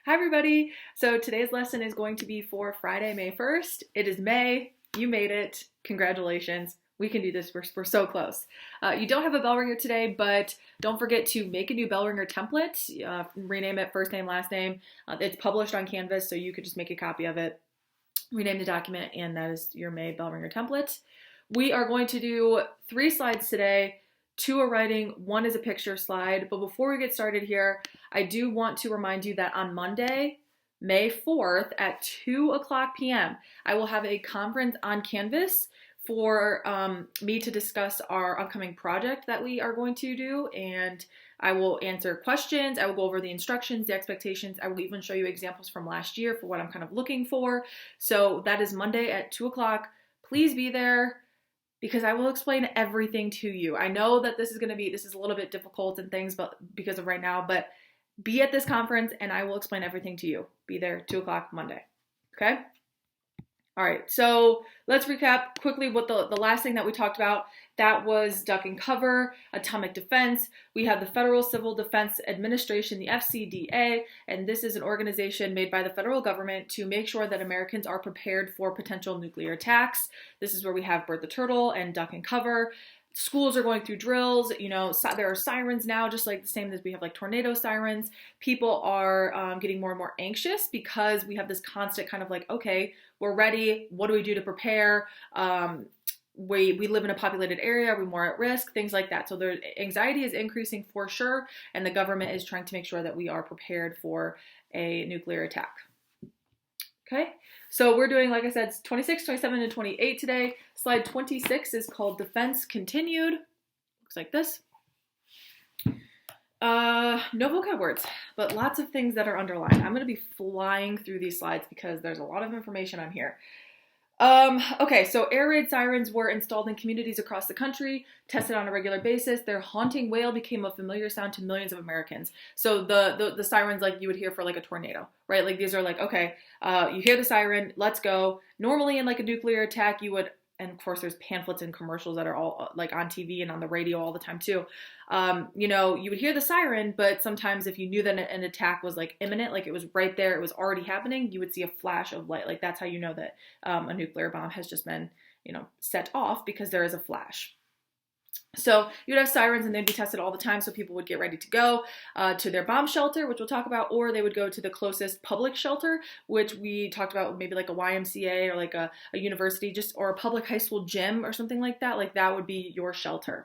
Hi everybody! So today's lesson is going to be for Friday, May 1st. It is May. You made it. Congratulations. We can do this. We're so close. You don't have a bell ringer today, but don't forget to make a new bell ringer template. Rename it first name, last name. It's published on Canvas, so you could just make a copy of it, rename the document, and that is your May bell ringer template. We are going to do 3 slides today. 2 are writing, 1 is a picture slide. But before we get started here, I do want to remind you that on Monday, May 4th at 2:00 p.m., I will have a conference on Canvas for me to discuss our upcoming project that we are going to do. And I will answer questions. I will go over the instructions, the expectations. I will even show you examples from last year for what I'm kind of looking for. So that is Monday at 2:00. Please be there, because I will explain everything to you. I know that this is a little bit difficult and things, but because of right now, but be at this conference and I will explain everything to you. Be there 2:00 Monday. Okay? All right, so let's recap quickly what the last thing that we talked about. That was duck and cover, atomic defense. We have the Federal Civil Defense Administration, the FCDA, and this is an organization made by the federal government to make sure that Americans are prepared for potential nuclear attacks. This is where we have Bird the Turtle and duck and cover. Schools are going through drills, there are sirens now, just like the same as we have like tornado sirens. People are getting more and more anxious because we have this constant kind of like, okay, we're ready. What do we do to prepare? We live in a populated area. Are we more at risk? Things like that. So their anxiety is increasing for sure. And the government is trying to make sure that we are prepared for a nuclear attack. Okay, so we're doing, like I said, 26, 27, and 28 today. Slide 26 is called Defense Continued. Looks like this. No vocab words, but lots of things that are underlined. I'm going to be flying through these slides because there's a lot of information on here. Okay, so air raid sirens were installed in communities across the country, tested on a regular basis. Their haunting wail became a familiar sound to millions of Americans. So the sirens like you would hear for like a tornado, right? Like these are like, okay, you hear the siren, let's go. Normally in like a nuclear attack, you would, and of course there's pamphlets and commercials that are all like on TV and on the radio all the time too. You would hear the siren, but sometimes if you knew that an attack was like imminent, like it was right there, it was already happening, you would see a flash of light. Like that's how you know that a nuclear bomb has just been, set off, because there is a flash. So you'd have sirens and they'd be tested all the time, so people would get ready to go to their bomb shelter, which we'll talk about, or they would go to the closest public shelter, which we talked about, maybe like a YMCA or like a university, or a public high school gym or something like that. Like that would be your shelter.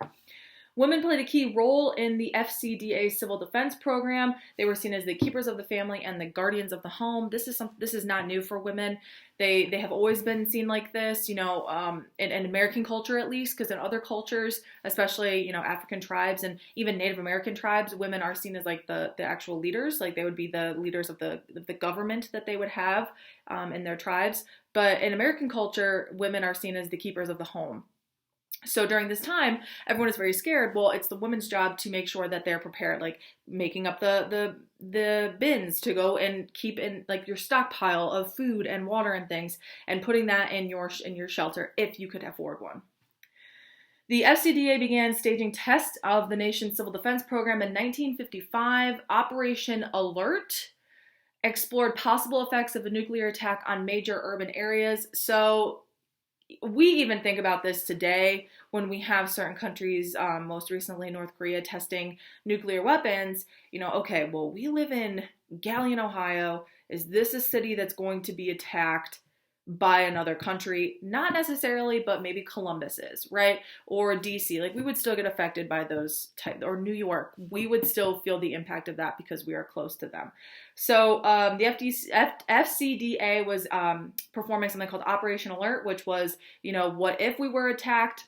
Women played a key role in the FCDA civil defense program. They were seen as the keepers of the family and the guardians of the home. This is not new for women. They have always been seen like this, in American culture at least, because in other cultures, especially, African tribes and even Native American tribes, women are seen as like the actual leaders. Like they would be the leaders of the government that they would have in their tribes. But in American culture, women are seen as the keepers of the home. So during this time, everyone is very scared. Well, it's the women's job to make sure that they're prepared, like making up the bins to go and keep in like your stockpile of food and water and things, and putting that in your shelter if you could afford one. The FCDA began staging tests of the nation's civil defense program in 1955. Operation Alert explored possible effects of a nuclear attack on major urban areas. So we even think about this today when we have certain countries, most recently North Korea, testing nuclear weapons. Okay, well, we live in Galion, Ohio. Is this a city that's going to be attacked by another country? Not necessarily, but maybe Columbus is, right? Or DC. Like we would still get affected by those or New York. We would still feel the impact of that because we are close to them. So the FCDA was performing something called Operation Alert, which was, what if we were attacked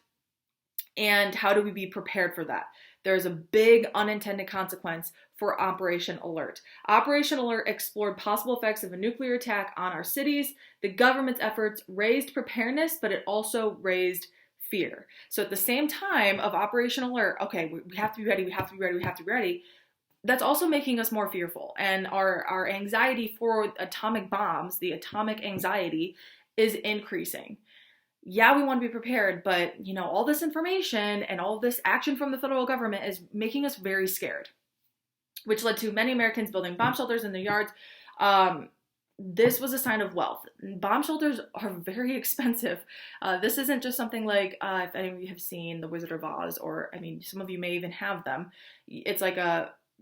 and how do we be prepared for that? There's a big unintended consequence for Operation Alert. Operation Alert explored possible effects of a nuclear attack on our cities. The government's efforts raised preparedness, but it also raised fear. So at the same time of Operation Alert, okay, we have to be ready, we have to be ready, we have to be ready. That's also making us more fearful. And our anxiety for atomic bombs, the atomic anxiety, is increasing. Yeah, we want to be prepared, but all this information and all this action from the federal government is making us very scared, which led to many Americans building bomb shelters in their yards. This was a sign of wealth. Bomb shelters are very expensive. This isn't just something like, if any of you have seen The Wizard of Oz, or, I mean, some of you may even have them. It's like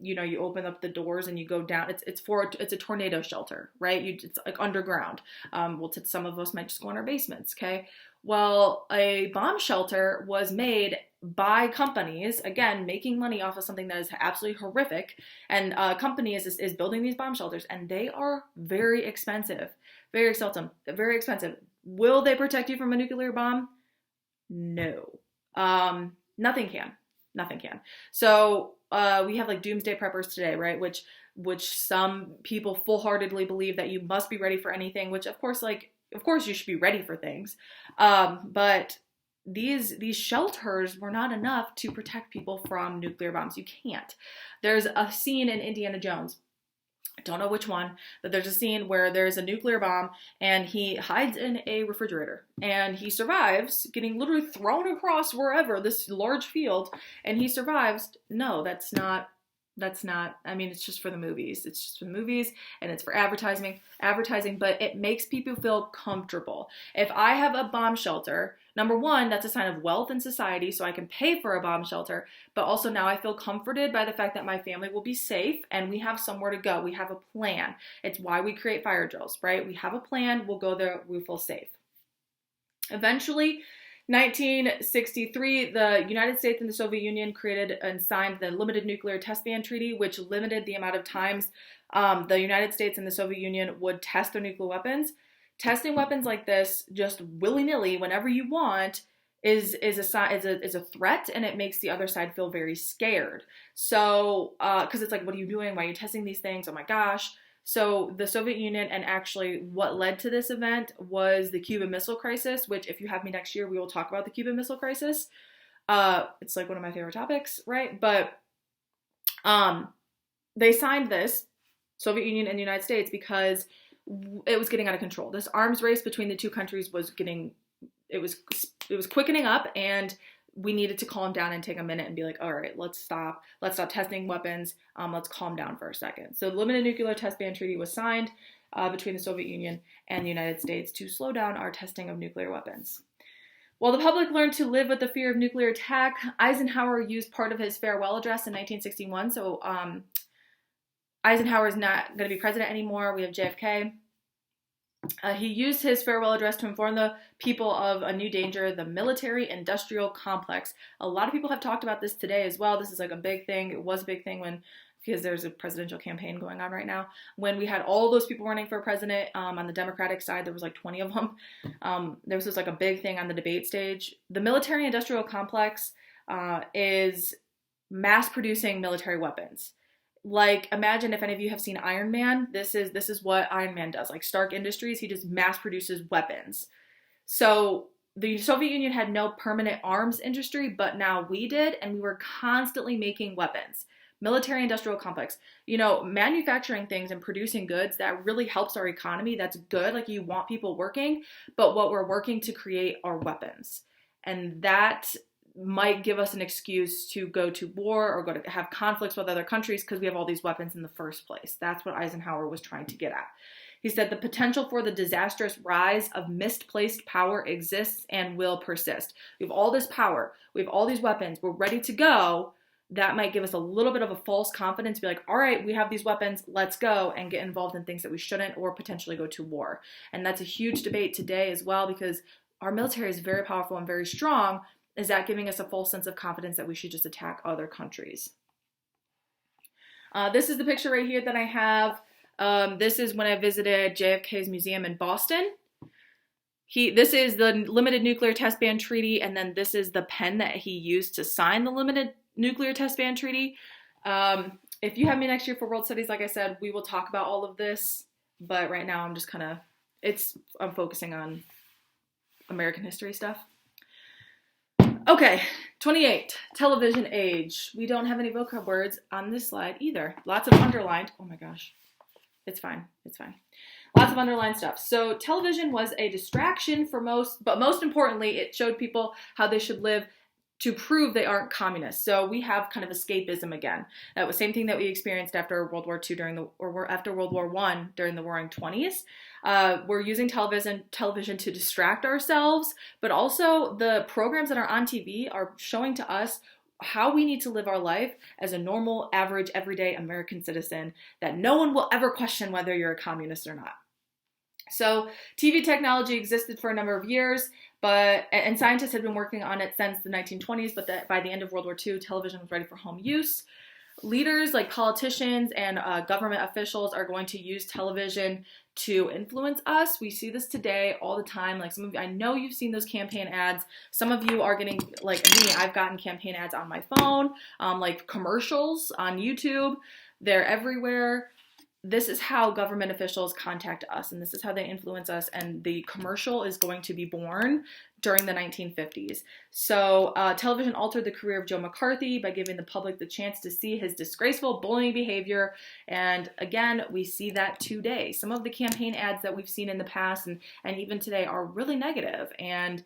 you open up the doors and you go down. It's a tornado shelter, right? It's like underground. Some of us might just go in our basements, okay? Well, a bomb shelter was made by companies, again, making money off of something that is absolutely horrific. And a company is building these bomb shelters, and they are very expensive. Very expensive. Will they protect you from a nuclear bomb? No. Nothing can. So we have like doomsday preppers today, right? Which some people full-heartedly believe that you must be ready for anything, which of course you should be ready for things. But these shelters were not enough to protect people from nuclear bombs. You can't. There's a scene in Indiana Jones. I don't know which one, but there's a scene where there's a nuclear bomb and he hides in a refrigerator and he survives getting literally thrown across wherever, this large field, and he survives. No, that's not, I mean, it's just for the movies. It's just for the movies and it's for advertising, but it makes people feel comfortable. If I have a bomb shelter, number one, that's a sign of wealth in society, so I can pay for a bomb shelter, but also now I feel comforted by the fact that my family will be safe and we have somewhere to go. We have a plan. It's why we create fire drills, right? We have a plan, we'll go there, we feel safe. Eventually, 1963, the United States and the Soviet Union created and signed the Limited Nuclear Test Ban Treaty, which limited the amount of times the United States and the Soviet Union would test their nuclear weapons. Testing weapons like this, just willy-nilly, whenever you want, is a threat, and it makes the other side feel very scared. So, because it's like, what are you doing? Why are you testing these things? Oh my gosh. So the Soviet Union, and actually what led to this event was the Cuban Missile Crisis, which if you have me next year, we will talk about the Cuban Missile Crisis. It's like one of my favorite topics, right? But they signed this, Soviet Union and the United States, because it was getting out of control. This arms race between the two countries was quickening up, and we needed to calm down and take a minute and be like, all right, let's stop testing weapons. Let's calm down for a second. So the Limited Nuclear Test Ban Treaty was signed between the Soviet Union and the United States to slow down our testing of nuclear weapons. While the public learned to live with the fear of nuclear attack, Eisenhower used part of his farewell address in 1961. So Eisenhower is not going to be president anymore. We have JFK. He used his farewell address to inform the people of a new danger, the military-industrial complex. A lot of people have talked about this today as well. This is like a big thing. It was a big thing because there's a presidential campaign going on right now. When we had all those people running for president on the Democratic side, there was like 20 of them. There was like a big thing on the debate stage. The military-industrial complex is mass-producing military weapons. Like, imagine if any of you have seen Iron Man. This is what Iron Man does. Like Stark Industries, he just mass produces weapons. So the Soviet Union had no permanent arms industry, but now we did, and we were constantly making weapons. Military industrial complex. Manufacturing things and producing goods, that really helps our economy. That's good. Like, you want people working, but what we're working to create are weapons. And that might give us an excuse to go to war or go to have conflicts with other countries because we have all these weapons in the first place. That's what Eisenhower was trying to get at. He said the potential for the disastrous rise of misplaced power exists and will persist. We have all this power. We have all these weapons. We're ready to go. That might give us a little bit of a false confidence, be like, all right, we have these weapons, let's go, and get involved in things that we shouldn't, or potentially go to war. And that's a huge debate today as well, because our military is very powerful and very strong. Is that giving us a false sense of confidence that we should just attack other countries? This is the picture right here that I have. This is when I visited JFK's museum in Boston. This is the Limited Nuclear Test Ban Treaty, and then this is the pen that he used to sign the Limited Nuclear Test Ban Treaty. If you have me next year for World Studies, like I said, we will talk about all of this, but right now I'm just I'm focusing on American history stuff. Okay, 28, television age. We don't have any vocab words on this slide either. Lots of underlined. Oh my gosh. It's fine. Lots of underlined stuff. So television was a distraction for most, but most importantly, it showed people how they should live to prove they aren't communists. So we have kind of escapism again. That was the same thing that we experienced after World War II after World War I during the Roaring '20s. We're using television to distract ourselves, but also the programs that are on TV are showing to us how we need to live our life as a normal, average, everyday American citizen, that no one will ever question whether you're a communist or not. So TV technology existed for a number of years, and scientists had been working on it since the 1920s, but by the end of World War II, television was ready for home use. Leaders like politicians and government officials are going to use television to influence us. We see this today all the time. Like some of you, I know you've seen those campaign ads. Some of you are getting, like me, I've gotten campaign ads on my phone, like commercials on YouTube. They're everywhere. This is how government officials contact us, and this is how they influence us, and the commercial is going to be born during the 1950s. So television altered the career of Joe McCarthy by giving the public the chance to see his disgraceful bullying behavior, and again, we see that today. Some of the campaign ads that we've seen in the past and even today are really negative, and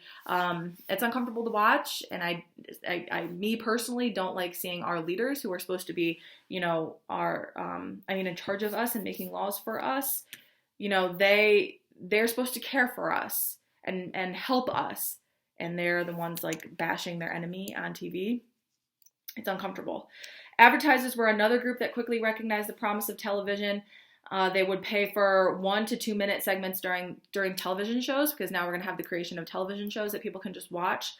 it's uncomfortable to watch, and I me personally don't like seeing our leaders who are supposed to be, you know, in charge of us and making laws for us. You know, they're supposed to care for us and help us, and they're the ones like bashing their enemy on TV. It's uncomfortable. Advertisers were another group that quickly recognized the promise of television. They would pay for 1 to 2 minute segments during television shows, because now we're going to have the creation of television shows that people can just watch.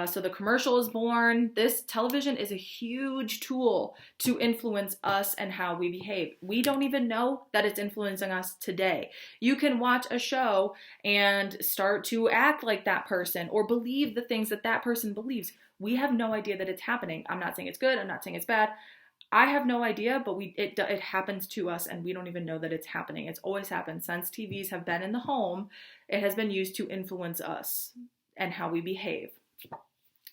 So the commercial is born. This television is a huge tool to influence us and how we behave. We don't even know that it's influencing us today. You can watch a show and start to act like that person or believe the things that that person believes. We have no idea that it's happening. I'm not saying it's good. I'm not saying it's bad. I have no idea, but it happens to us, and we don't even know that it's happening. It's always happened since TVs have been in the home. It has been used to influence us and how we behave.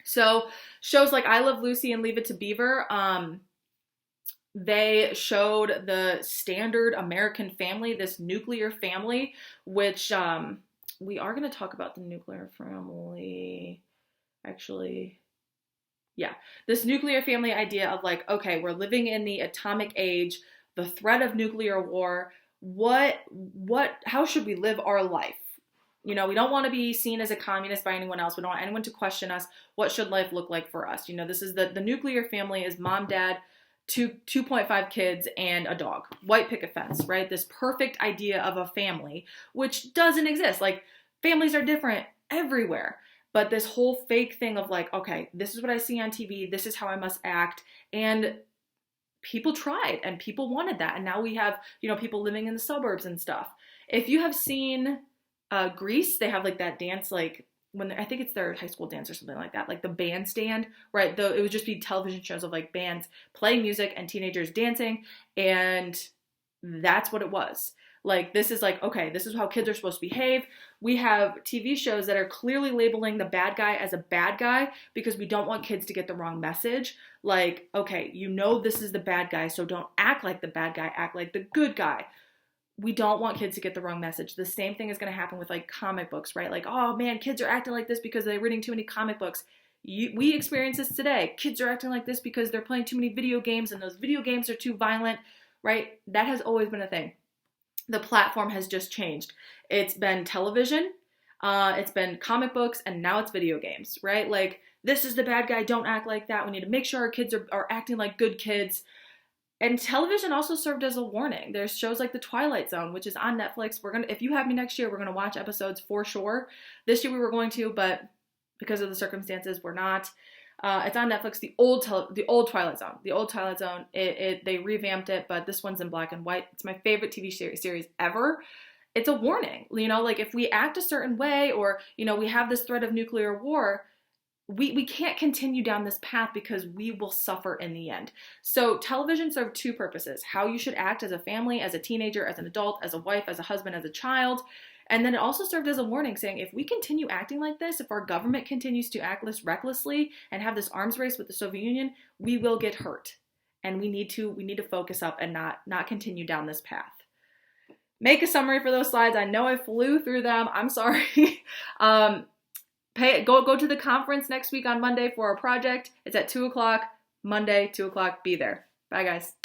So shows like I Love Lucy and Leave It to Beaver, they showed the standard American family, this nuclear family, which we are going to talk about the nuclear family, actually. Yeah, this nuclear family idea of like, okay, we're living in the atomic age, the threat of nuclear war. How should we live our life? You know, we don't want to be seen as a communist by anyone else. We don't want anyone to question us. What should life look like for us? You know, this is the nuclear family is mom, dad, 2.5 kids, and a dog. White picket fence, right? This perfect idea of a family, which doesn't exist. Like, families are different everywhere. But this whole fake thing of like, okay, this is what I see on TV. This is how I must act. And people tried and people wanted that. And now we have, you know, people living in the suburbs and stuff. If you have seen Greece, they have like that dance, like when I think it's their high school dance or something like that, like the bandstand, right? It would just be television shows of like bands playing music and teenagers dancing, and that's what it was. Like, this is like, okay, this is how kids are supposed to behave. We have TV shows that are clearly labeling the bad guy as a bad guy because we don't want kids to get the wrong message. Like, okay, you know this is the bad guy, so don't act like the bad guy, act like the good guy. We don't want kids to get the wrong message. The same thing is going to happen with like comic books, right? Like, oh man, kids are acting like this because they're reading too many comic books. We experience this today. Kids are acting like this because they're playing too many video games and those video games are too violent, right? That has always been a thing. The platform has just changed. It's been television, it's been comic books, and now it's video games, right? Like, this is the bad guy, don't act like that. We need to make sure our kids are acting like good kids. And television also served as a warning. There's shows like The Twilight Zone, which is on Netflix. If you have me next year, we're gonna watch episodes for sure. This year we were going to, but because of the circumstances, we're not. It's on Netflix. The old Twilight Zone. The old Twilight Zone. They revamped it, but this one's in black and white. It's my favorite TV series ever. It's a warning. You know, like if we act a certain way, or you know, we have this threat of nuclear war, we can't continue down this path because we will suffer in the end. So television served two purposes: how you should act as a family, as a teenager, as an adult, as a wife, as a husband, as a child. And then it also served as a warning saying, if we continue acting like this, if our government continues to act this recklessly and have this arms race with the Soviet Union, we will get hurt. And we need to focus up and not continue down this path. Make a summary for those slides. I know I flew through them. I'm sorry. Go to the conference next week on Monday for our project. It's at 2 o'clock. Monday, 2 o'clock. Be there. Bye, guys.